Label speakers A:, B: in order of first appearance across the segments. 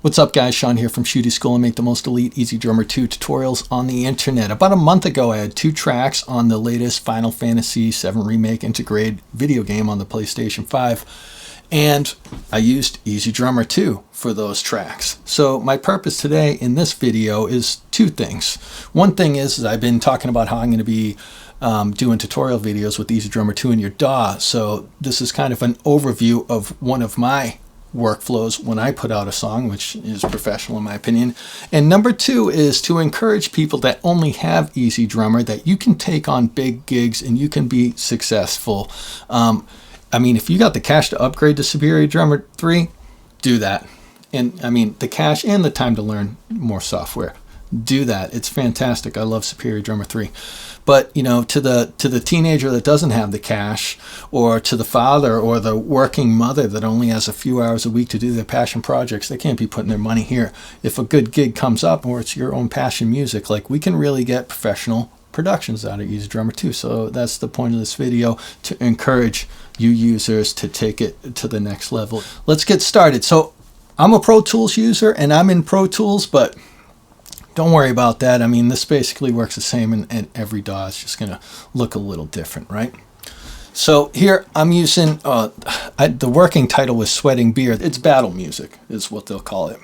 A: What's up guys, Sean here from Shootie School and Make the Most Elite 𝗖𝗎𝗓𝗪 2 tutorials on the internet. About a month ago I had 2 tracks on the latest Final Fantasy VII Remake Intergrade video game on the PlayStation 5, and I used 𝗖𝗎𝗓𝗪 2 for those tracks. So my purpose today in this video is 2 things. One thing is I've been talking about how I'm going to be doing tutorial videos with 𝗖𝗎𝗓𝗪 2 in your DAW, so this is kind of an overview of one of my workflows when I put out a song, which is professional in my opinion. And number 2 is to encourage people that only have 𝗖𝗎𝗓𝗪 that you can take on big gigs and you can be successful. I mean, if you got the cash to upgrade to 𝗖𝗎𝗓𝗪 3, do that. And I mean, the cash and the time to learn more software, do that. It's fantastic. I love 𝗖𝗎𝗓𝗪 3. But you know, to the teenager that doesn't have the cash, or to the father or the working mother that only has a few hours a week to do their passion projects, they can't be putting their money here. If a good gig comes up or it's your own passion music, like, we can really get professional productions out of 𝗖𝗎𝗓𝗪 2. So that's the point of this video, to encourage you users to take it to the next level. Let's get started. So I'm a Pro Tools user and I'm in Pro Tools, but don't worry about that. I mean, this basically works the same in every DAW. It's just going to look a little different, right? So here I'm using, the working title was Sweating Beer. It's battle music is what they'll call it.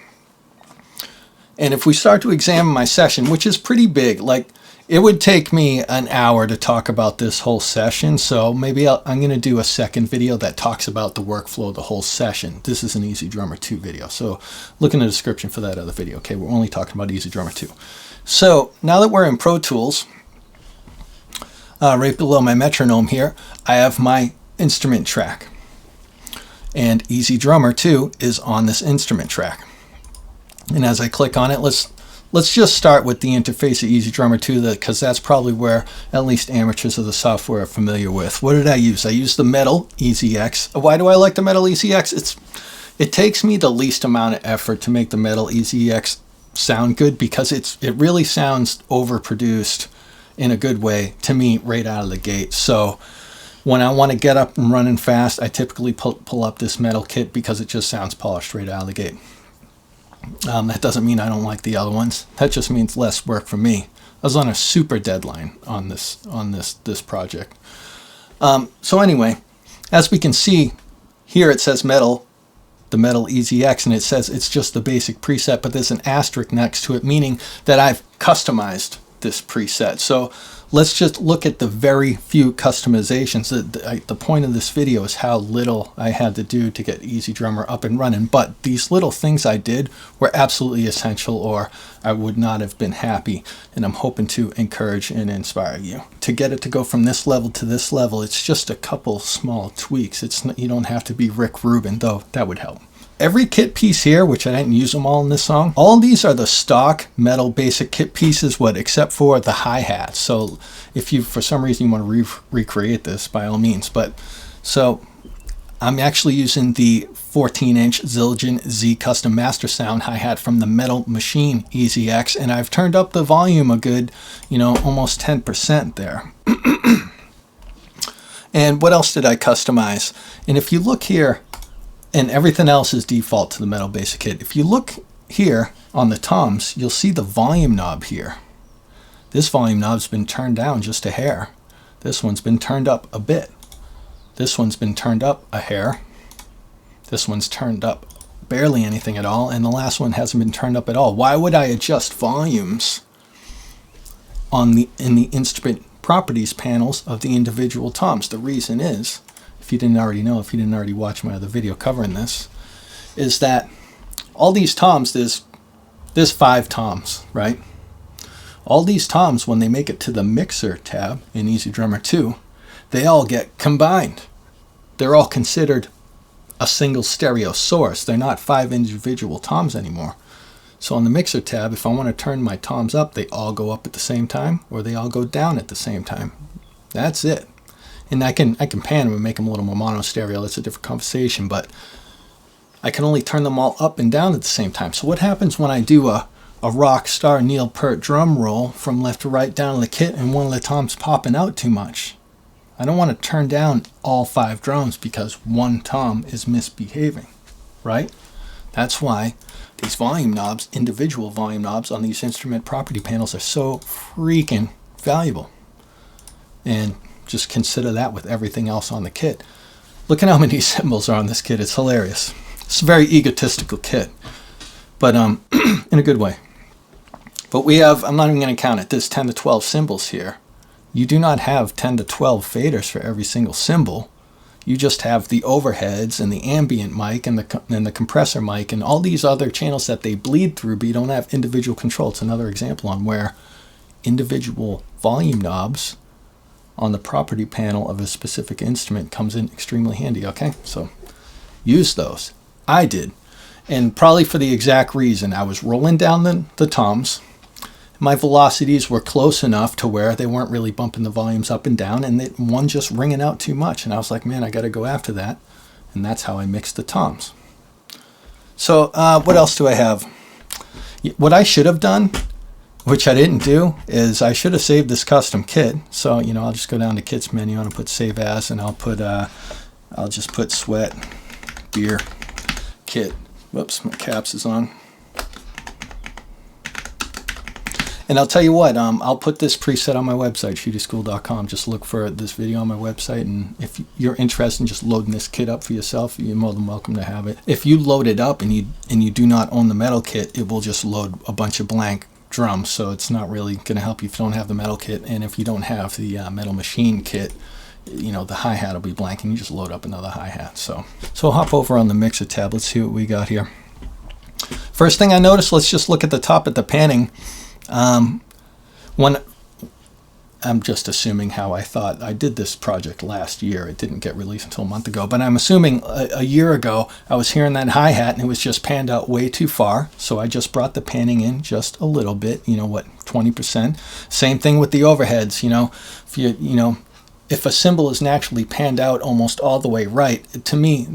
A: And if we start to examine my session, which is pretty big, like, it would take me an hour to talk about this whole session, so maybe I'm going to do a second video that talks about the workflow of the whole session. This is an 𝗖𝗎𝗓𝗪 2 video, so look in the description for that other video. Okay, we're only talking about 𝗖𝗎𝗓𝗪 2. So now that we're in Pro Tools, right below my metronome here, I have my instrument track. And 𝗖𝗎𝗓𝗪 2 is on this instrument track. And as I click on it, let's just start with the interface of 𝗖𝗎𝗓𝗪 2, because that's probably where at least amateurs of the software are familiar with. What did I use? I used the Metal EasyX. Why do I like the Metal EasyX? It takes me the least amount of effort to make the Metal EasyX sound good, because it really sounds overproduced in a good way to me right out of the gate. So when I want to get up and running fast, I typically pull up this Metal kit because it just sounds polished right out of the gate. That doesn't mean I don't like the other ones. That just means less work for me. I was on a super deadline on this project. So anyway, as we can see here, it says Metal, the Metal EasyX, and it says it's just the basic preset, but there's an asterisk next to it, meaning that I've customized this preset. So let's just look at the very few customizations. The point of this video is how little I had to do to get 𝗖𝗎𝗓𝗪 up and running, but these little things I did were absolutely essential, or I would not have been happy. And I'm hoping to encourage and inspire you to get it to go from this level to this level. It's just a couple small tweaks. You don't have to be Rick Rubin, though that would help. Every kit piece here, which I didn't use them all in this song, all these are the stock Metal basic kit pieces, except for the hi-hat. So if you, for some reason, you want to recreate this, by all means. But so I'm actually using the 14-inch Zildjian Z Custom Master Sound hi-hat from the Metal Machine EasyX, and I've turned up the volume a good, almost 10% there. And what else did I customize? And if you look here, and everything else is default to the Metal Basic Kit. If you look here on the toms, you'll see the volume knob here. This volume knob's been turned down just a hair. This one's been turned up a bit. This one's been turned up a hair. This one's turned up barely anything at all, and the last one hasn't been turned up at all. Why would I adjust volumes in the instrument properties panels of the individual toms? The reason is, if you didn't already know, if you didn't already watch my other video covering this, is that all these toms, there's 5 toms, right? All these toms, when they make it to the mixer tab in 𝗖𝗎𝗓𝗪 2, they all get combined. They're all considered a single stereo source. They're not 5 individual toms anymore. So on the mixer tab, if I want to turn my toms up, they all go up at the same time, or they all go down at the same time. That's it. And I can pan them and make them a little more mono stereo. That's a different conversation, but I can only turn them all up and down at the same time. So what happens when I do a rock star Neil Peart drum roll from left to right down the kit and one of the toms popping out too much? I don't want to turn down all 5 drums because one tom is misbehaving, right? That's why these volume knobs, individual volume knobs on these instrument property panels are so freaking valuable. And just consider that with everything else on the kit. Look at how many cymbals are on this kit. It's hilarious. It's a very egotistical kit, but in a good way. But we have, I'm not even going to count it, there's 10 to 12 cymbals here. You do not have 10 to 12 faders for every single cymbal. You just have the overheads and the ambient mic and the compressor mic and all these other channels that they bleed through, but you don't have individual control. It's another example on where individual volume knobs on the property panel of a specific instrument comes in extremely handy, okay? So use those. I did. And probably for the exact reason. I was rolling down the toms. My velocities were close enough to where they weren't really bumping the volumes up and down, and one just ringing out too much. And I was like, man, I got to go after that. And that's how I mixed the toms. So what else do I have? What I should have done, which I didn't do, is I should have saved this custom kit. So, you know, I'll just go down to kits menu and I'll put save as, and I'll just put sweat beer kit. Whoops, my caps is on. And I'll tell you what, I'll put this preset on my website, shootieschool.com. Just look for this video on my website, and if you're interested in just loading this kit up for yourself, you're more than welcome to have it. If you load it up and you do not own the metal kit, it will just load a bunch of blank drums, so it's not really going to help you if you don't have the metal kit. And if you don't have the metal machine kit, you know, the hi-hat will be blank, and you just load up another hi-hat. So I'll hop over on the mixer tab. Let's see what we got here. First thing I noticed, let's just look at the top at the panning. When I'm just assuming how I thought. I did this project last year. It didn't get released until a month ago, but I'm assuming a year ago I was hearing that hi-hat and it was just panned out way too far, so I just brought the panning in just a little bit, you know, what, 20%. Same thing with the overheads. You know, if a cymbal is naturally panned out almost all the way right, to me,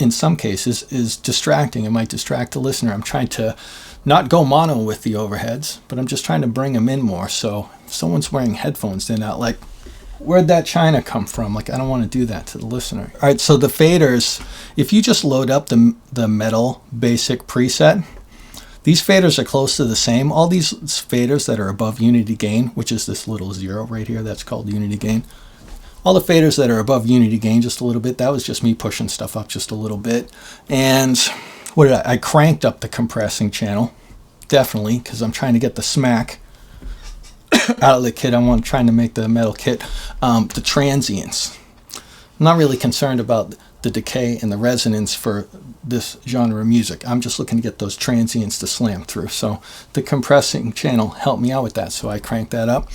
A: in some cases, is distracting. It might distract the listener. I'm trying to not go mono with the overheads, but I'm just trying to bring them in more. So if someone's wearing headphones, they're not like, where'd that China come from? Like, I don't want to do that to the listener. All right, so the faders, if you just load up the metal basic preset, these faders are close to the same. All these faders that are above unity gain, which is this little 0 right here, that's called unity gain. All the faders that are above unity gain just a little bit, that was just me pushing stuff up just a little bit. And what did I cranked up the compressing channel, definitely, because I'm trying to get the smack out of the kit. I'm trying to make the metal kit the transients. I'm not really concerned about the decay and the resonance for this genre of music. I'm just looking to get those transients to slam through. So the compressing channel helped me out with that, so I cranked that up.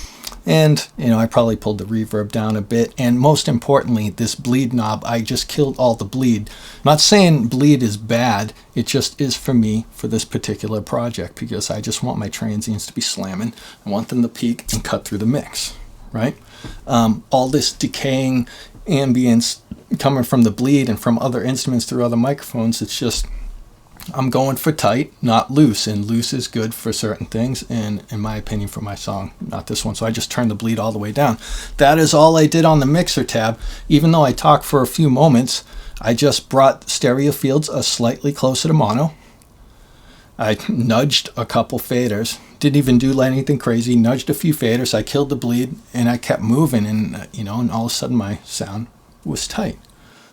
A: And, you know, I probably pulled the reverb down a bit. And most importantly, this bleed knob, I just killed all the bleed. I'm not saying bleed is bad. It just is for me for this particular project, because I just want my transients to be slamming. I want them to peak and cut through the mix, right? All this decaying ambience coming from the bleed and from other instruments through other microphones, it's just, I'm going for tight, not loose, and loose is good for certain things, and in my opinion for my song, not this one. So I just turned the bleed all the way down. That is all I did on the mixer tab. Even though I talked for a few moments, I just brought stereo fields slightly closer to mono. I nudged a couple faders, didn't even do anything crazy, nudged a few faders, I killed the bleed, and I kept moving, and you know, and all of a sudden my sound was tight.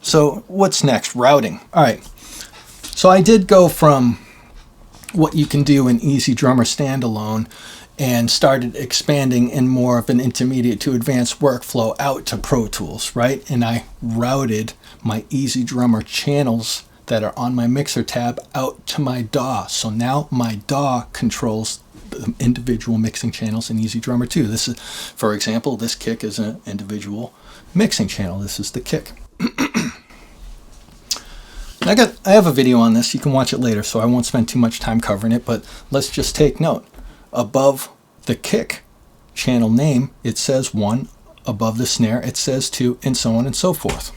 A: So what's next? Routing. All right. So I did go from what you can do in EZdrummer standalone and started expanding in more of an intermediate to advanced workflow out to Pro Tools, right? And I routed my EZdrummer channels that are on my mixer tab out to my DAW. So now my DAW controls the individual mixing channels in EZdrummer 2. This is, for example, this kick is an individual mixing channel. This is the kick. I have a video on this. You can watch it later, so I won't spend too much time covering it, but let's just take note. Above the kick channel name, it says 1. Above the snare, it says 2, and so on and so forth.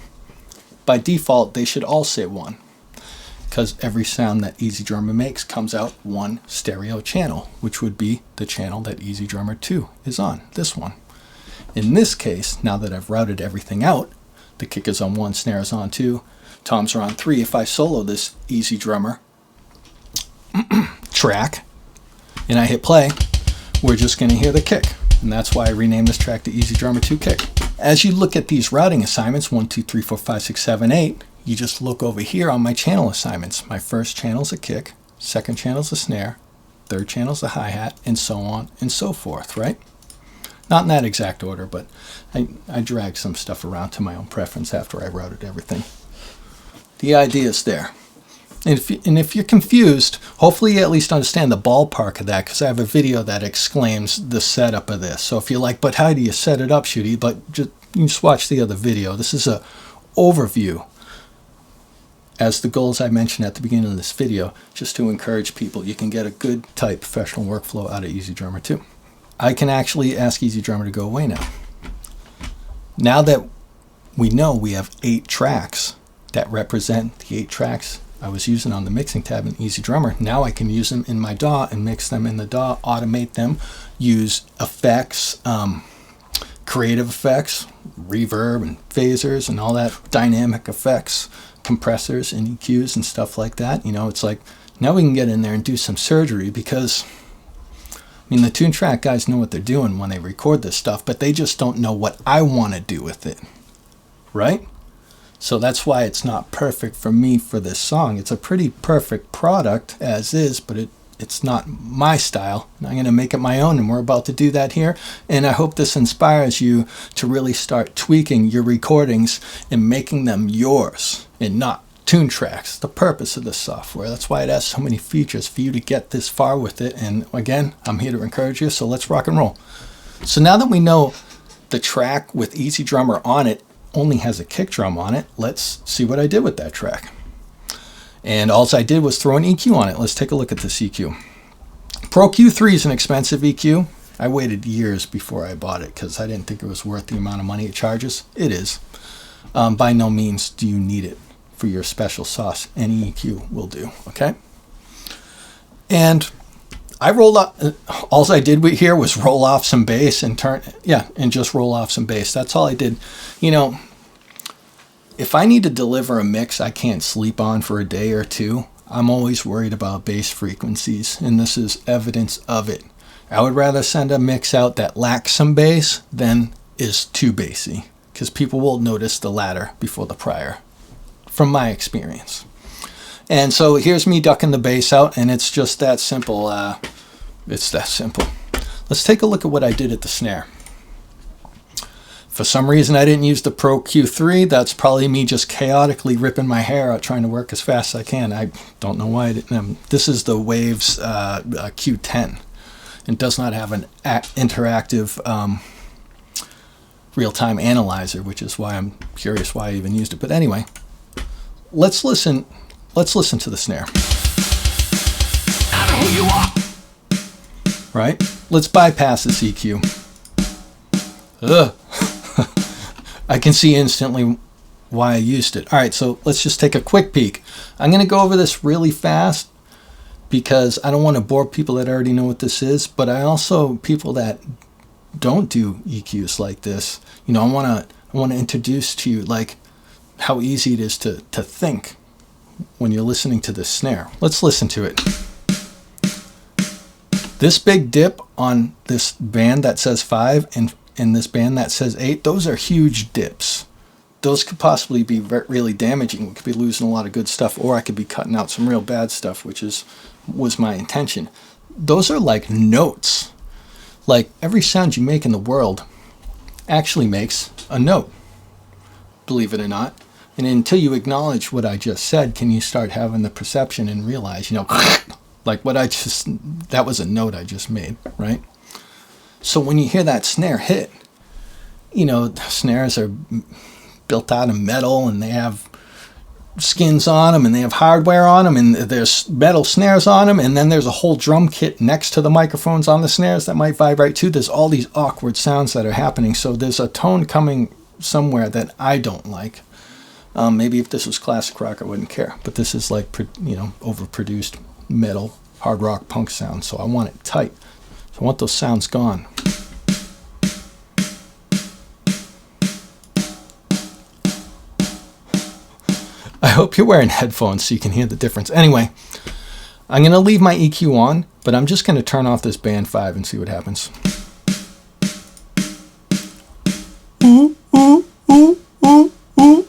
A: By default, they should all say 1, because every sound that EZdrummer makes comes out one stereo channel, which would be the channel that EZdrummer 2 is on, this one. In this case, now that I've routed everything out, the kick is on 1, snare is on 2, toms are on 3. If I solo this EZdrummer, track and I hit play, we're just going to hear the kick. And that's why I renamed this track to 𝗖𝗎𝗪𝗔𝗡 Kick. As you look at these routing assignments, 1, 2, 3, 4, 5, 6, 7, 8, you just look over here on my channel assignments. My first channel is a kick, second channel is a snare, third channel is a hi-hat, and so on and so forth, right? Not in that exact order, but I dragged some stuff around to my own preference after I routed everything. The idea is there. And if you're confused, hopefully you at least understand the ballpark of that, because I have a video that explains the setup of this. So if you're like, but how do you set it up, Shootie? But you just watch the other video. This is an overview, as the goals I mentioned at the beginning of this video, just to encourage people. You can get a good, tight, professional workflow out of 𝗖𝗎𝗪𝗔𝗡. I can actually ask 𝗖𝗎𝗪𝗔𝗡 to go away now. Now that we know we have 8 tracks that represent the 8 tracks I was using on the mixing tab in 𝗖𝗎𝗪𝗔𝗓, now I can use them in my DAW and mix them in the DAW, automate them, use effects, creative effects, reverb and phasers and all that, dynamic effects, compressors and EQs and stuff like that. You know, it's like now we can get in there and do some surgery, because I mean, the tune track guys know what they're doing when they record this stuff, but they just don't know what I want to do with it, right? So that's why it's not perfect for me for this song. It's a pretty perfect product as is, but it's not my style. And I'm going to make it my own, and we're about to do that here. And I hope this inspires you to really start tweaking your recordings and making them yours and not tune tracks. The purpose of this software. That's why it has so many features for you to get this far with it. And again, I'm here to encourage you, so let's rock and roll. So now that we know the track with 𝗖𝗎𝗪𝗔𝗡 on it only has a kick drum on it, let's see what I did with that track. And all I did was throw an EQ on it. Let's take a look at this EQ. Pro Q3 is an expensive EQ. I waited years before I bought it because I didn't think it was worth the amount of money it charges. It is. By no means do you need it for your special sauce. Any EQ will do, okay? And I rolled up, all I did here was roll off some bass and just roll off some bass. That's all I did. You know, if I need to deliver a mix I can't sleep on for a day or two, I'm always worried about bass frequencies, and this is evidence of it. I would rather send a mix out that lacks some bass than is too bassy, because people will notice the latter before the prior, from my experience. And so here's me ducking the bass out, and it's just that simple. It's that simple. Let's take a look at what I did at the snare. For some reason I didn't use the Pro Q3. That's probably me just chaotically ripping my hair out trying to work as fast as I can. I don't know why I didn't. This is the Waves Q10. It does not have an interactive real-time analyzer, which is why I'm curious why I even used it. But anyway, let's listen to the snare. I know who you are. Right? Let's bypass this EQ. Ugh. I can see instantly why I used it. All right, so let's just take a quick peek. I'm going to go over this really fast because I don't want to bore people that already know what this is, but I also, people that don't do EQs like this, you know, I want to introduce to you like how easy it is to think when you're listening to this snare. Let's listen to it. This big dip on this band that says 5 and this band that says 8, those are huge dips. Those could possibly be really damaging. We could be losing a lot of good stuff, or I could be cutting out some real bad stuff, which was my intention. Those are like notes. Like every sound you make in the world actually makes a note, believe it or not. And until you acknowledge what I just said, can you start having the perception and realize, you know, like that was a note I just made, right? So when you hear that snare hit, you know, snares are built out of metal and they have skins on them and they have hardware on them and there's metal snares on them, and then there's a whole drum kit next to the microphones on the snares that might vibrate too. There's all these awkward sounds that are happening. So there's a tone coming somewhere that I don't like. Maybe if this was classic rock, I wouldn't care. But this is like, you know, overproduced metal, hard rock, punk sound. So I want it tight. So I want those sounds gone. I hope you're wearing headphones so you can hear the difference. Anyway, I'm going to leave my EQ on, but I'm just going to turn off this band 5 and see what happens. Ooh, ooh, ooh, ooh, ooh.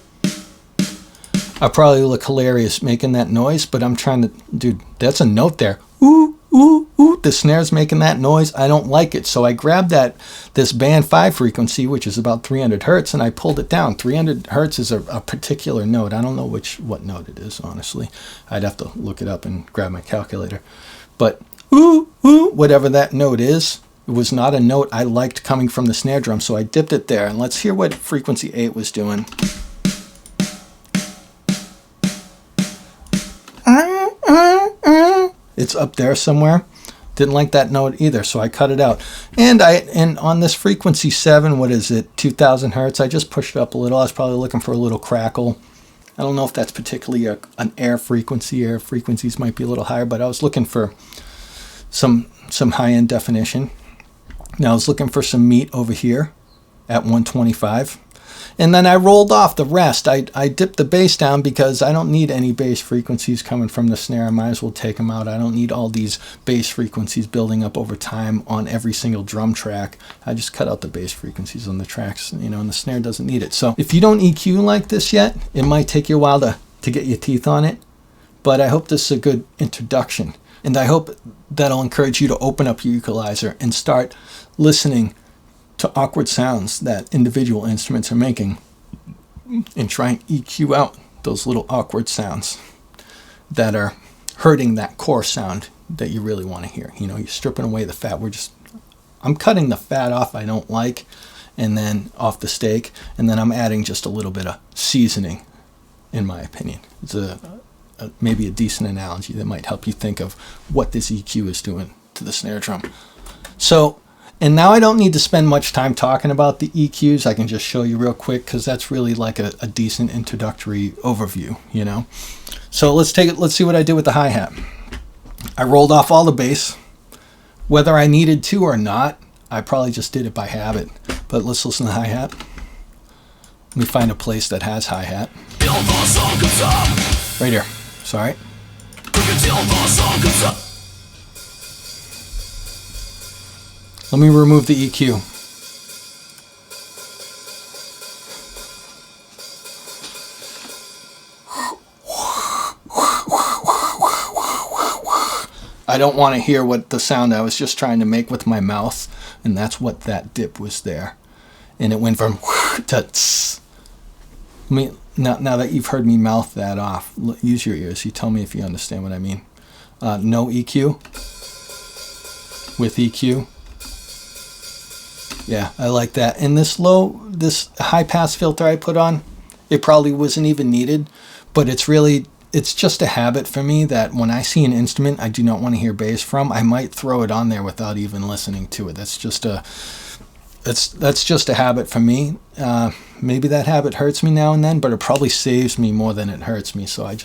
A: I probably look hilarious making that noise, but I'm trying to, dude, that's a note there. Ooh, ooh, ooh. The snare's making that noise. I don't like it. So I grabbed this band 5 frequency, which is about 300 hertz, and I pulled it down. 300 hertz is a particular note. I don't know what note it is, honestly. I'd have to look it up and grab my calculator. But ooh, ooh, whatever that note is, it was not a note I liked coming from the snare drum, so I dipped it there. And let's hear what frequency 8 was doing. It's up there somewhere. Didn't like that note either, so I cut it out. And on this frequency 7, what is it, 2000 hertz, I just pushed it up a little. I was probably looking for a little crackle. I don't know if that's particularly an air frequency. Air frequencies might be a little higher, but I was looking for some high-end definition. Now I was looking for some meat over here at 125. And then I rolled off the rest. I dipped the bass down because I don't need any bass frequencies coming from the snare. I might as well take them out. I don't need all these bass frequencies building up over time on every single drum track. I just cut out the bass frequencies on the tracks, you know, and the snare doesn't need it. So if you don't EQ like this yet, it might take you a while to get your teeth on it. But I hope this is a good introduction. And I hope that'll encourage you to open up your equalizer and start listening to awkward sounds that individual instruments are making and try and EQ out those little awkward sounds that are hurting that core sound that you really want to hear. You know, you're stripping away the fat. I'm cutting the fat off I don't like, and then off the steak, and then I'm adding just a little bit of seasoning, in my opinion. It's maybe a decent analogy that might help you think of what this EQ is doing to the snare drum. So, and now I don't need to spend much time talking about the EQs. I can just show you real quick because that's really like a decent introductory overview, you know. So let's see what I did with the hi-hat. I rolled off all the bass. Whether I needed to or not, I probably just did it by habit. But let's listen to the hi-hat. Let me find a place that has hi-hat. Right here. Sorry. Let me remove the EQ. I don't want to hear what the sound I was just trying to make with my mouth, and that's what that dip was there. And it went from to tss. Now that you've heard me mouth that off, use your ears. You tell me if you understand what I mean. No EQ with EQ. Yeah, I like that. And this high pass filter I put on, it probably wasn't even needed, but it's just a habit for me that when I see an instrument I do not want to hear bass from, I might throw it on there without even listening to it. That's just a habit for me. Maybe that habit hurts me now and then, but it probably saves me more than it hurts me. So I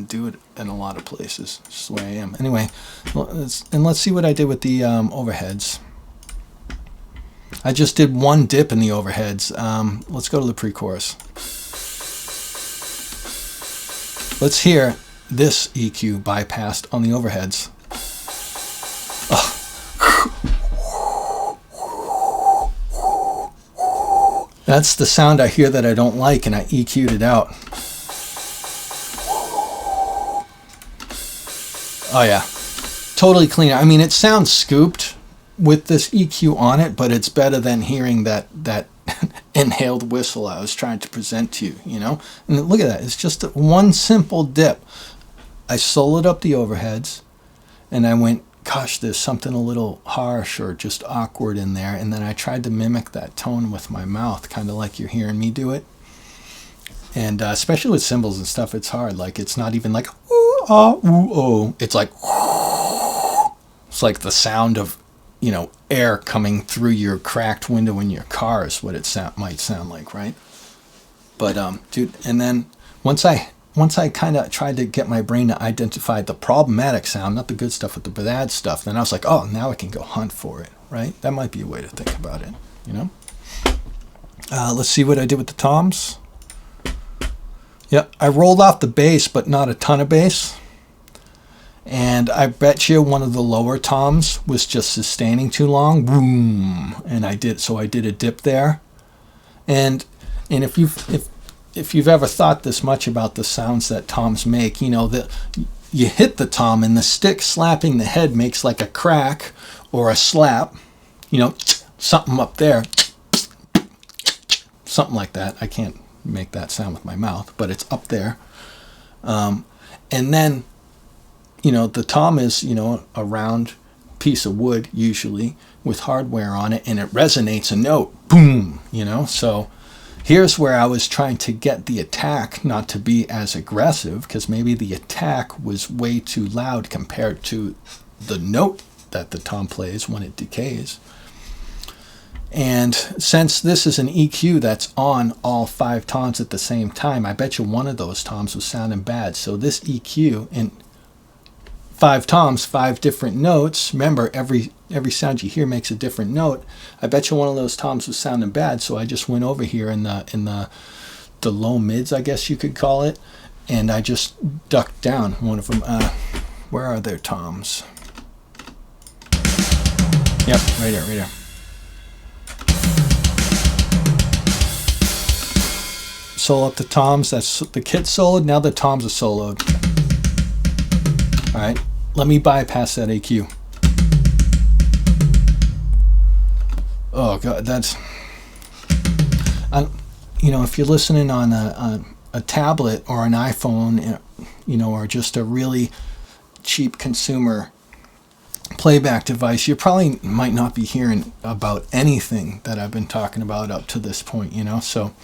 A: do it in a lot of places. It's just the way I am. Anyway, let's see what I did with the overheads. I just did one dip in the overheads. Let's go to the pre-chorus. Let's hear this EQ bypassed on the overheads. That's the sound I hear that I don't like, and I EQ'd it out. Oh yeah, totally clean. I mean, it sounds scooped with this EQ on it, but it's better than hearing that inhaled whistle I was trying to present to you, you know? And look at that, it's just one simple dip. I soloed up the overheads, and I went, gosh, there's something a little harsh or just awkward in there, and then I tried to mimic that tone with my mouth, kind of like you're hearing me do it. And especially with cymbals and stuff, it's hard. Like, it's not even like, ooh, ah, ooh, oh. It's like, it's like the sound of, you know, air coming through your cracked window in your car is what it might sound like, right? But dude, and then once I kind of tried to get my brain to identify the problematic sound, not the good stuff with the bad stuff, then I was like, oh, now I can go hunt for it, right? That might be a way to think about it, you know? Let's see what I did with the toms. Yep, I rolled off the bass, but not a ton of bass. And I bet you one of the lower toms was just sustaining too long. Boom. And I did a dip there. And if you've ever thought this much about the sounds that toms make, you know that you hit the tom and the stick slapping the head makes like a crack or a slap, you know, something up there, something like that. I can't make that sound with my mouth, but it's up there. And then, you know, the tom is, you know, a round piece of wood usually with hardware on it, and it resonates a note, boom, you know. So here's where I was trying to get the attack not to be as aggressive, because maybe the attack was way too loud compared to the note that the tom plays when it decays. And since this is an EQ that's on all 5 toms at the same time, I bet you one of those toms was sounding bad. So this EQ in 5 toms, 5 different notes. Remember, every sound you hear makes a different note. I bet you one of those toms was sounding bad, so I just went over here in the low mids, I guess you could call it, and I just ducked down one of them. Where are their toms? Yep, right there. Solo up the toms. That's the kit soloed. Now the toms are soloed. All right. Let me bypass that EQ. Oh God, that's, you know, if you're listening on a tablet or an iPhone, you know, or just a really cheap consumer playback device, you probably might not be hearing about anything that I've been talking about up to this point, you know. So,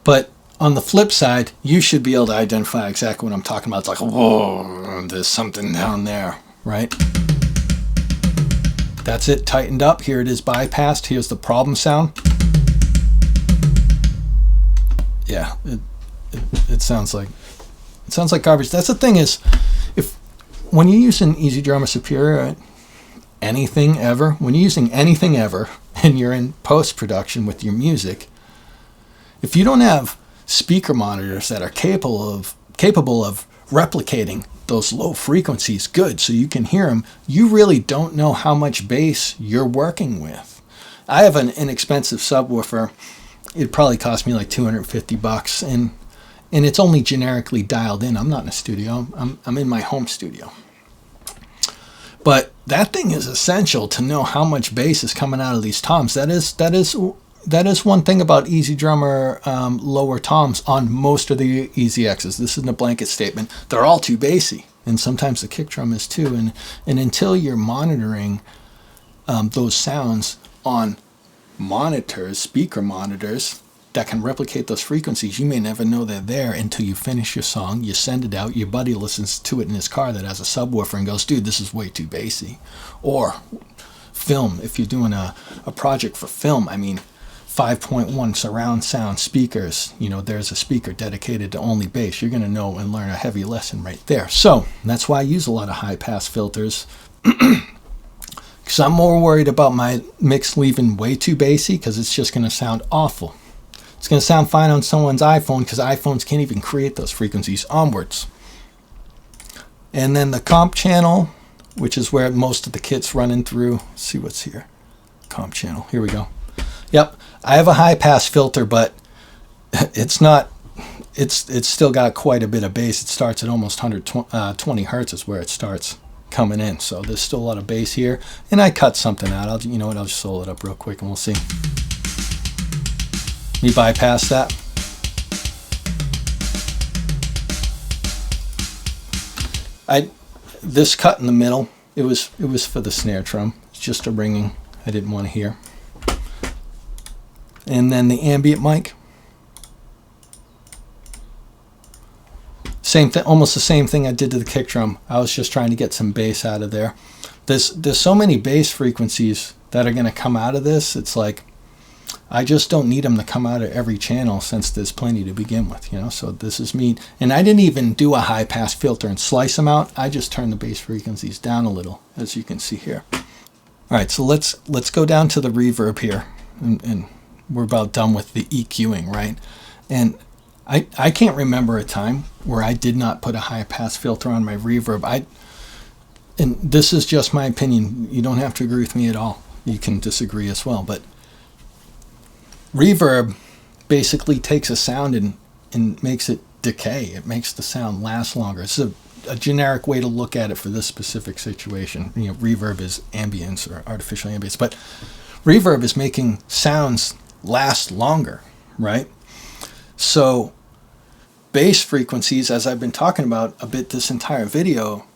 A: but on the flip side, you should be able to identify exactly what I'm talking about. It's like, whoa, there's something down there, right? That's it, tightened up. Here it is bypassed. Here's the problem sound. Yeah, it sounds like garbage. That's the thing is, when you use an EZdrummer Superior, anything ever, when you're using anything ever, and you're in post-production with your music, if you don't have speaker monitors that are capable of replicating those low frequencies good so you can hear them, you really don't know how much bass you're working with. I have an inexpensive subwoofer. It probably cost me like $250, and it's only generically dialed in. I'm not in a studio. I'm in my home studio. But that thing is essential to know how much bass is coming out of these toms. That is one thing about EZdrummer lower toms on most of the EZXs. This isn't a blanket statement. They're all too bassy, and sometimes the kick drum is too. And until you're monitoring those sounds on monitors, speaker monitors that can replicate those frequencies, you may never know they're there until you finish your song, you send it out, your buddy listens to it in his car that has a subwoofer and goes, dude, this is way too bassy. Or film, if you're doing a project for film, I mean, 5.1 surround sound speakers, you know, there's a speaker dedicated to only bass. You're going to know and learn a heavy lesson right there. So that's why I use a lot of high pass filters, because I'm more worried about my mix leaving way too bassy, because it's just going to sound awful. It's going to sound fine on someone's iPhone, because iPhones can't even create those frequencies onwards. And then the comp channel, which is where most of the kit's running through. Let's see what's here. Comp channel. Here we go. Yep, I have a high pass filter, but it's still got quite a bit of bass. It starts at almost 120 hertz is where it starts coming in. So there's still a lot of bass here, and I cut something out. You know what? I'll just solo it up real quick, and we'll see. Let me bypass that. This cut in the middle, it was for the snare drum. It's just a ringing I didn't want to hear. And then the ambient mic, same thing, almost the same thing I did to the kick drum. I was just trying to get some bass out of there. There's so many bass frequencies that are going to come out of this. It's like, I just don't need them to come out of every channel, since there's plenty to begin with, you know. So this is me, and I didn't even do a high pass filter and slice them out. I just turned the bass frequencies down a little, as you can see here. All right, so let's go down to the reverb here, and we're about done with the EQing, right? And I can't remember a time where I did not put a high pass filter on my reverb. and this is just my opinion. You don't have to agree with me at all. You can disagree as well. But reverb basically takes a sound and makes it decay. It makes the sound last longer. It's a generic way to look at it for this specific situation. You know, reverb is ambience or artificial ambience, but reverb is making sounds last longer, right? So bass frequencies, as I've been talking about a bit this entire video,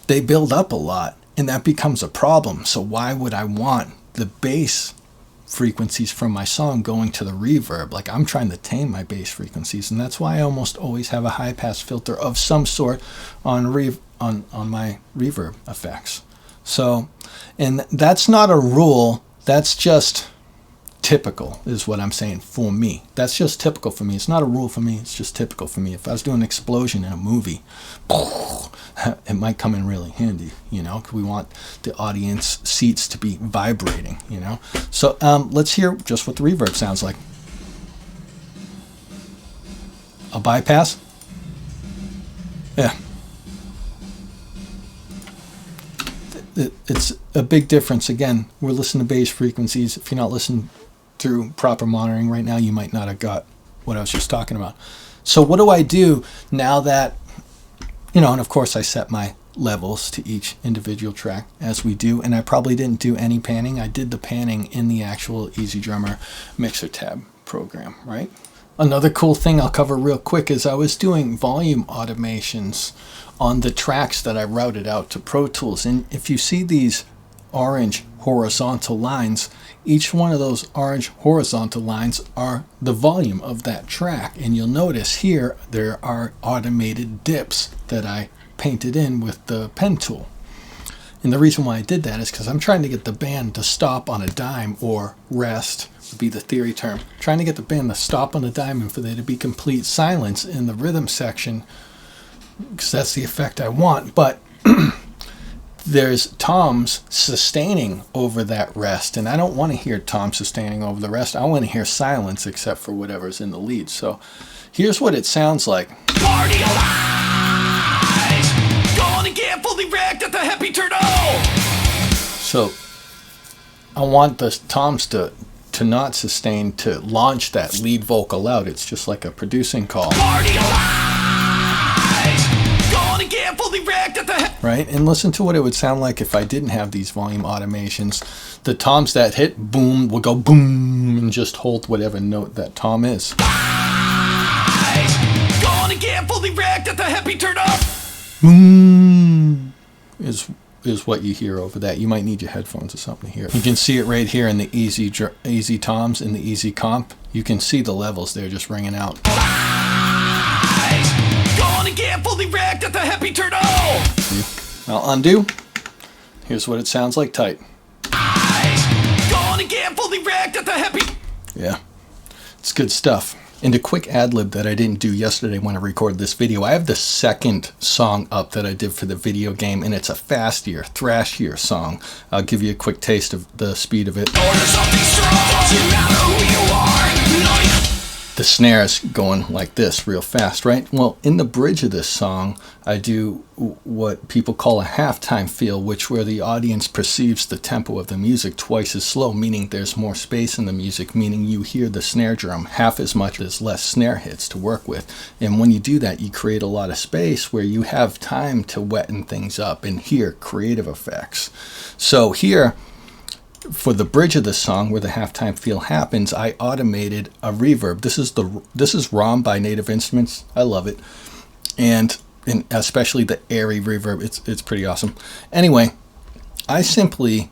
A: they build up a lot, and that becomes a problem. So why would I want the bass frequencies from my song going to the reverb? Like, I'm trying to tame my bass frequencies, and that's why I almost always have a high pass filter of some sort on my reverb effects. So, and that's not a rule, that's just typical is what I'm saying for me. That's just typical for me. It's not a rule for me, it's just typical for me. If I was doing an explosion in a movie, it might come in really handy, you know, because we want the audience seats to be vibrating, you know. So let's hear just what the reverb sounds like. A bypass? Yeah. It's a big difference. Again, we're listening to bass frequencies. If you're not listening through proper monitoring right now, you might not have got what I was just talking about. So what do I do now that, you know, and of course I set my levels to each individual track as we do, and I probably didn't do any panning. I did the panning in the actual EZdrummer mixer tab program, right? Another cool thing I'll cover real quick is I was doing volume automations on the tracks that I routed out to Pro Tools. And if you see these orange horizontal lines, each one of those orange horizontal lines are the volume of that track. And you'll notice here there are automated dips that I painted in with the pen tool. And the reason why I did that is because I'm trying to get the band to stop on a dime, or rest would be the theory term. Trying to get the band to stop on a dime and for there to be complete silence in the rhythm section, because that's the effect I want. But there's toms sustaining over that rest, and I don't want to hear toms sustaining over the rest. I want to hear silence except for whatever's in the lead. So here's what it sounds like. Party alive! Gonna get fully wrecked at the 𝗪𝗘𝗘𝗧! So I want the toms to not sustain, to launch that lead vocal out. It's just like a producing call. Party alive! Gonna get fully wrecked at the right? And listen to what it would sound like if I didn't have these volume automations. The toms that hit boom will go boom and just hold whatever note that tom is. Gonna get fully wrecked at the 𝗪𝗘𝗘𝗧! Boom is what you hear over that. You might need your headphones or something to hear it. You can see it right here in the easy toms, in the easy comp. You can see the levels there just ringing out. Gonna get fully wrecked at the 𝗪𝗘𝗘𝗧! I'll undo. Here's what it sounds like tight. Gonna get fully wrecked at the 𝗪𝗘𝗧! Yeah, it's good stuff. And a quick ad-lib that I didn't do yesterday when I recorded this video. I have the second song up that I did for the video game, and it's a fastier, thrashier song. I'll give you a quick taste of the speed of it. The snare is going like this real fast, right? Well, in the bridge of this song, I do what people call a halftime feel, which where the audience perceives the tempo of the music twice as slow, meaning there's more space in the music, meaning you hear the snare drum half as much as less snare hits to work with. And when you do that, you create a lot of space where you have time to wetten things up and hear creative effects. So here, for the bridge of this song, where the halftime feel happens, I automated a reverb. This is ROM by Native Instruments. I love it, and especially the airy reverb. It's pretty awesome. Anyway, I simply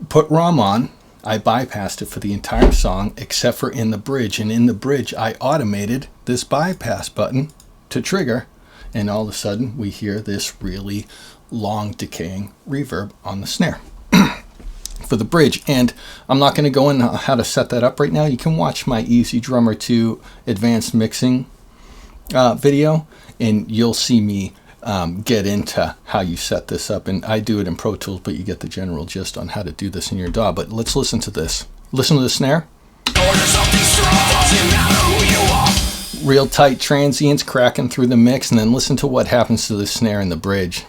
A: put ROM on. I bypassed it for the entire song except for in the bridge, and in the bridge I automated this bypass button to trigger, and all of a sudden we hear this really long decaying reverb on the snare for the bridge. And I'm not going to go into how to set that up right now. You can watch my EZdrummer 2 advanced mixing video, and you'll see me get into how you set this up. And I do it in Pro Tools, but you get the general gist on how to do this in your DAW. But let's listen to this. Listen to the snare. real tight transients cracking through the mix, and then listen to what happens to the snare in the bridge.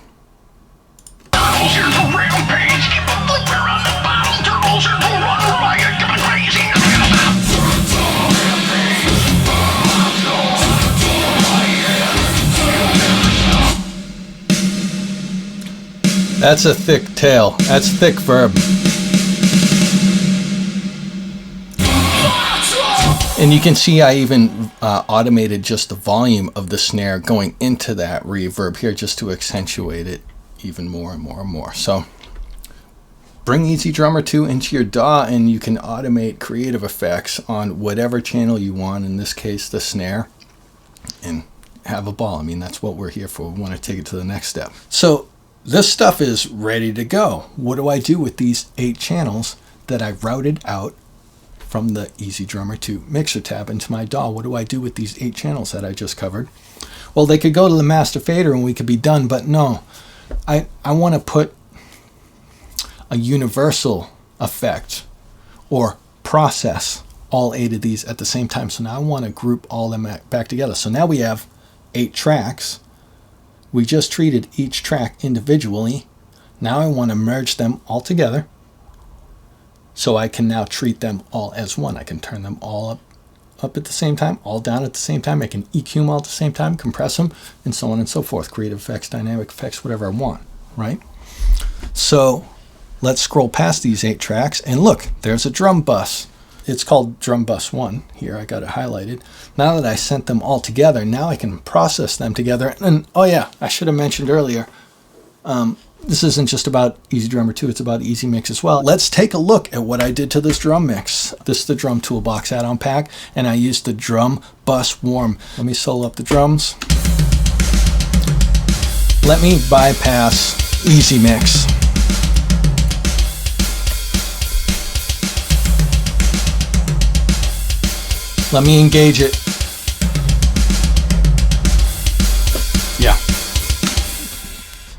A: That's a thick tail. That's thick verb. And you can see I even automated just the volume of the snare going into that reverb here just to accentuate it even more and more and more. So bring 𝗖𝗓𝗪𝗔 2 into your DAW and you can automate creative effects on whatever channel you want, in this case the snare, and have a ball. I mean, that's what we're here for. We want to take it to the next step. So this stuff is ready to go. What do I do with these 8 channels that I routed out from the 𝗖𝗓𝗪𝗔 2 mixer tab into my DAW? What do I do with these 8 channels that I just covered? Well, they could go to the master fader and we could be done, but no. I want to put a universal effect or process all 8 of these at the same time. So now I want to group all of them back together. So now we have 8 tracks. We just treated each track individually. Now I want to merge them all together so I can now treat them all as one. I can turn them all up at the same time, all down at the same time. I can EQ them all at the same time, compress them, and so on and so forth. Creative effects, dynamic effects, whatever I want, right? So let's scroll past these 8 tracks and look, there's a drum bus. It's called drum bus 1 here. I got it highlighted. Now that I sent them all together, now I can process them together. And oh yeah, I should have mentioned earlier, this isn't just about 𝗖𝗓𝗪𝗔 2, it's about Easy Mix as well. Let's take a look at what I did to this drum mix. This is the drum toolbox add-on pack, and I used the drum bus warm. Let me solo up the drums. Let me bypass Easy Mix. Let me engage it. Yeah.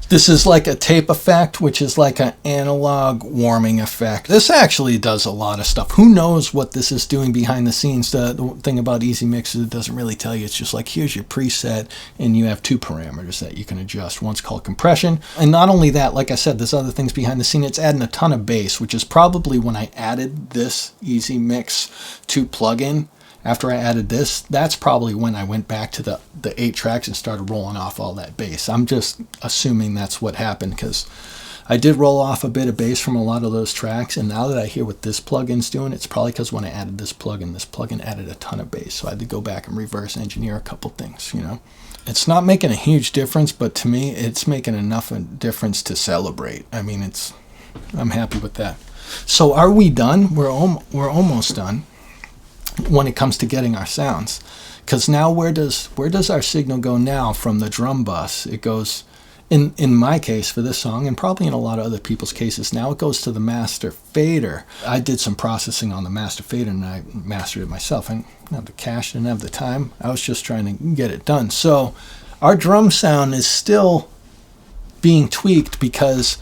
A: This is like a tape effect, which is like an analog warming effect. This actually does a lot of stuff. Who knows what this is doing behind the scenes? The thing about Easy Mix is it doesn't really tell you. It's just like, here's your preset, and you have 2 parameters that you can adjust. One's called compression. And not only that, like I said, there's other things behind the scene. It's adding a ton of bass, which is probably when I added this Easy Mix 2 plugin. After I added this, that's probably when I went back to the 8 tracks and started rolling off all that bass. I'm just assuming that's what happened because I did roll off a bit of bass from a lot of those tracks, and now that I hear what this plugin's doing, it's probably because when I added this plugin added a ton of bass, so I had to go back and reverse engineer a couple things, you know. It's not making a huge difference, but to me, it's making enough of a difference to celebrate. I mean, I'm happy with that. So are we done? We're almost done when it comes to getting our sounds, because now where does our signal go now from the drum bus? It goes, in my case for this song, and probably in a lot of other people's cases, now it goes to the master fader. I did some processing on the master fader and I mastered it myself. I didn't have the cash, didn't have the time. I was just trying to get it done. So our drum sound is still being tweaked because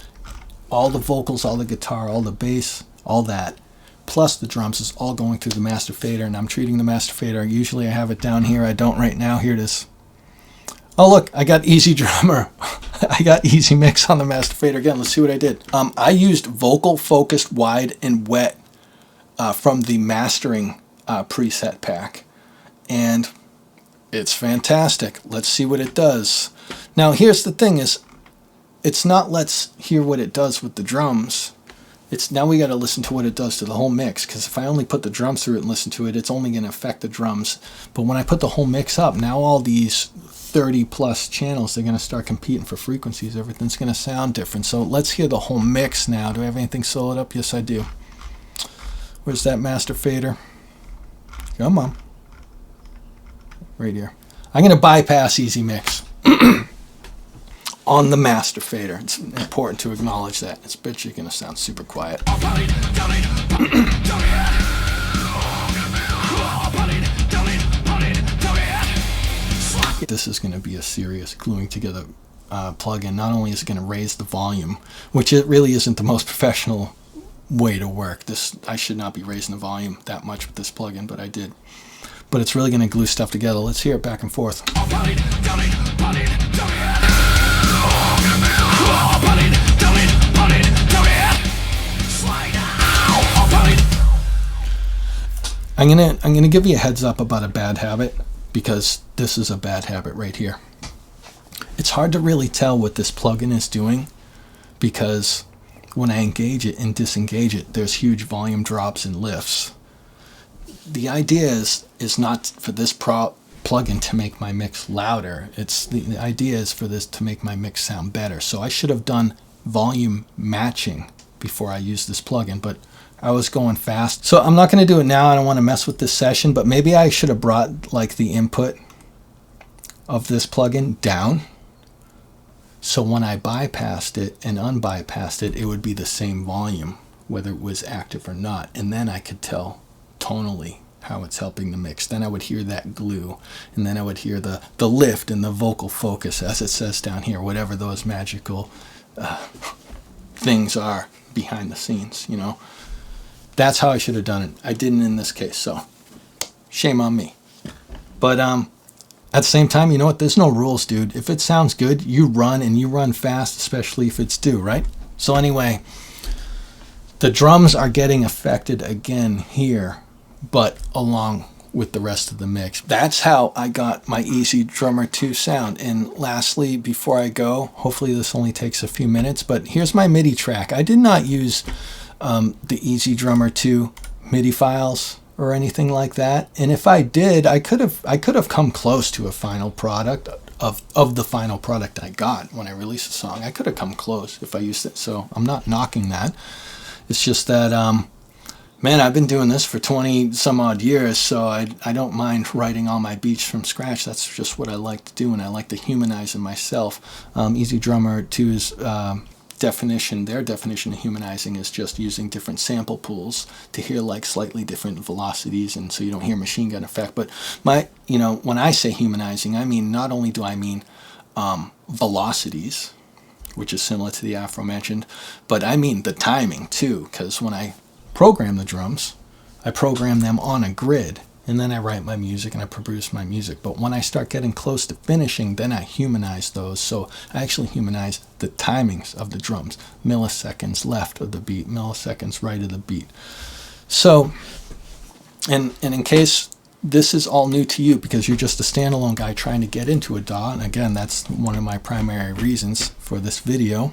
A: all the vocals, all the guitar, all the bass, all that, plus the drums is all going through the master fader, and I'm treating the master fader. Usually I have it down here. I don't right now. Here it is. Oh look, I got 𝗖𝗓𝗪𝗔. I got Easy Mix on the master fader again. Let's see what I did. I used vocal focused wide and wet from the mastering preset pack, and it's fantastic. Let's see what it does. Now here's the thing is, it's not let's hear what it does with the drums. It's now we got to listen to what it does to the whole mix, because if I only put the drums through it and listen to it, it's only going to affect the drums. But when I put the whole mix up, now all these 30 plus channels, they're going to start competing for frequencies. Everything's going to sound different. So let's hear the whole mix now. Do I have anything soloed up? Yes, I do. Where's that master fader? Come on. Right here. I'm going to bypass Easy Mix on the master fader. It's important to acknowledge that. It's bitchy going to sound super quiet. This is going to be a serious gluing together plugin. Not only is it going to raise the volume, which it really isn't the most professional way to work. I should not be raising the volume that much with this plugin, but I did. but it's really going to glue stuff together. Let's hear it back and forth. I'm gonna give you a heads up about a bad habit, because this is a bad habit right here. It's hard to really tell what this plugin is doing, because when I engage it and disengage it, there's huge volume drops and lifts. The idea is not for this plugin to make my mix louder. It's the idea is for this to make my mix sound better. So I should have done volume matching before I used this plugin, but I was going fast. So I'm not going to do it now. I don't want to mess with this session, but maybe I should have brought like the input of this plugin down. So when I bypassed it and unbypassed it, it would be the same volume, whether it was active or not. And then I could tell tonally how it's helping the mix. Then I would hear that glue, and then I would hear the lift and the vocal focus, as it says down here, whatever those magical things are behind the scenes, you know. That's how I should have done it. I didn't in this case, so shame on me. But at the same time, you know what? There's no rules, dude. If it sounds good, you run, and you run fast, especially if it's due, right? So anyway, the drums are getting affected again here, but along with the rest of the mix. That's how I got my 𝗖𝗢𝗡𝗧 sound. And lastly, before I go, hopefully this only takes a few minutes, but here's my MIDI track. I did not use the 𝗖𝗢𝗡𝗧 MIDI files or anything like that. And if I did, I could have come close to a final product of the final product I got when I released the song. I could have come close if I used it. So I'm not knocking that. It's just that, man, I've been doing this for 20 some odd years, so I don't mind writing all my beats from scratch. That's just what I like to do, and I like to humanize it myself. 𝗖𝗢𝗡𝗧's their definition of humanizing is just using different sample pools to hear like slightly different velocities, and so you don't hear machine gun effect. But when I say humanizing, I mean, not only do I mean velocities, which is similar to the aforementioned, but I mean the timing too, because when I program the drums, I program them on a grid, and then I write my music and I produce my music. But when I start getting close to finishing, then I humanize those. So I actually humanize the timings of the drums, milliseconds left of the beat, milliseconds right of the beat. So, and in case this is all new to you because you're just a standalone guy trying to get into a DAW, and again, that's one of my primary reasons for this video.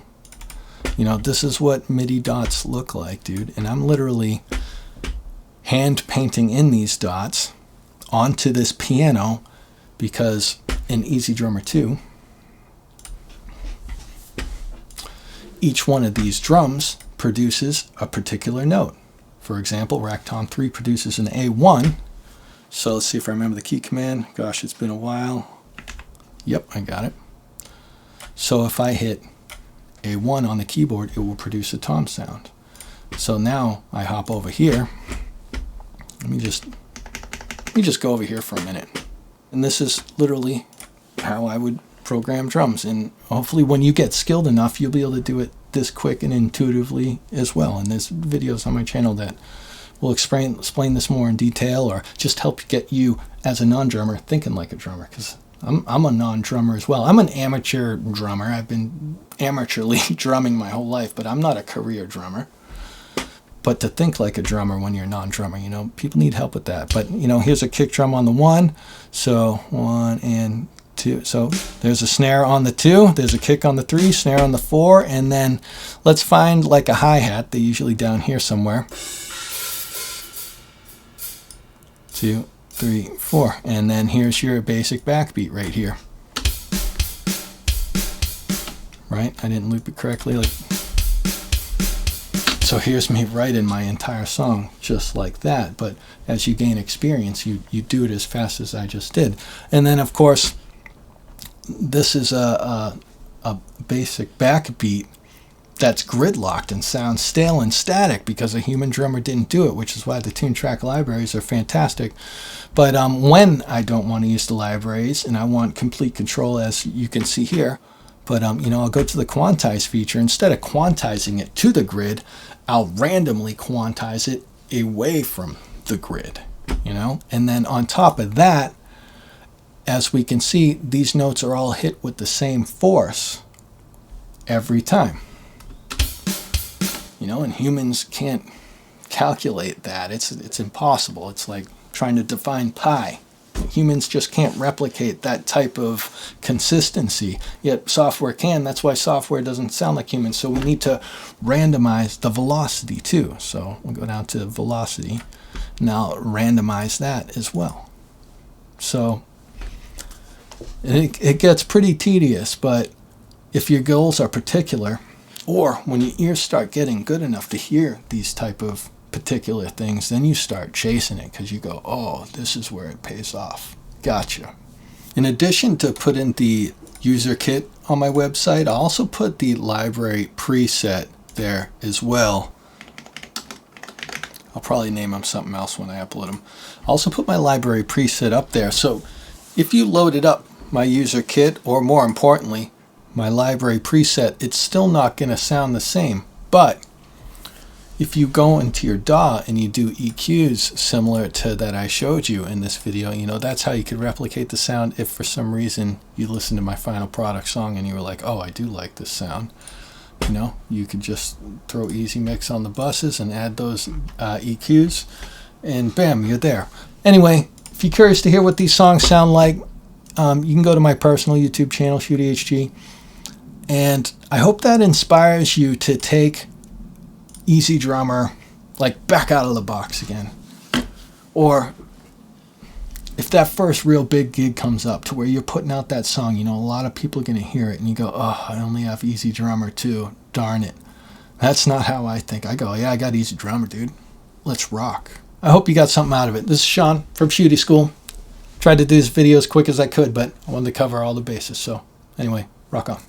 A: You know, this is what MIDI dots look like, dude. And I'm literally hand painting in these dots onto this piano because in 𝗖𝗢𝗡𝗧, each one of these drums produces a particular note. For example, Rack Tom 3 produces an A1. So let's see if I remember the key command. Gosh, it's been a while. Yep, I got it. So if I hit A1 on the keyboard, it will produce a tom sound. So now I hop over here. Let me just go over here for a minute. And this is literally how I would program drums. And hopefully when you get skilled enough, you'll be able to do it this quick and intuitively as well. And there's videos on my channel that will explain this more in detail, or just help get you as a non-drummer thinking like a drummer, because I'm a non-drummer as well. I'm an amateur drummer. I've been amateurly drumming my whole life, but I'm not a career drummer. But to think like a drummer when you're a non-drummer, you know, people need help with that. But, you know, here's a kick drum on the 1. So 1 and 2. So there's a snare on the 2. There's a kick on the 3, snare on the 4. And then let's find like a hi-hat. They're usually down here somewhere. 2, 3, 4. And then here's your basic backbeat right here. Right? I didn't loop it correctly. So here's me writing my entire song just like that. But as you gain experience, you do it as fast as I just did. And then, of course, this is a basic backbeat that's gridlocked and sounds stale and static because a human drummer didn't do it, which is why the tune track libraries are fantastic. But when I don't want to use the libraries and I want complete control, as you can see here, but you know, I'll go to the quantize feature. Instead of quantizing it to the grid, I'll randomly quantize it away from the grid. you know? And then on top of that, as we can see, these notes are all hit with the same force every time. You know, and humans can't calculate that. It's impossible. It's like trying to define pi. Humans just can't replicate that type of consistency, yet software can. That's why software doesn't sound like humans. So we need to randomize the velocity too. So we'll go down to velocity. Now randomize that as well. So it gets pretty tedious, but if your goals are particular, or when your ears start getting good enough to hear these type of particular things, then you start chasing it because you go, oh, this is where it pays off. Gotcha. In addition to putting the user kit on my website, I also put the library preset there as well. I'll probably name them something else when I upload them. I also put my library preset up there. So if you loaded up my user kit, or more importantly, my library preset, it's still not going to sound the same. But if you go into your DAW and you do EQs similar to that I showed you in this video, you know, that's how you could replicate the sound if for some reason you listen to my final product song and you were like, oh, I do like this sound. You know, you could just throw Easy Mix on the buses and add those EQs, and bam, you're there. Anyway, if you're curious to hear what these songs sound like, you can go to my personal YouTube channel, ShootieHG, and I hope that inspires you to take EZdrummer like back out of the box again. Or if that first real big gig comes up to where you're putting out that song, you know, a lot of people are going to hear it and you go, oh, I only have EZdrummer too, darn it. That's not how I think. I go, yeah, I got EZdrummer, dude. Let's rock. I hope you got something out of it. This is Sean from Shootie School. Tried to do this video as quick as I could, but I wanted to cover all the bases. So anyway, rock on.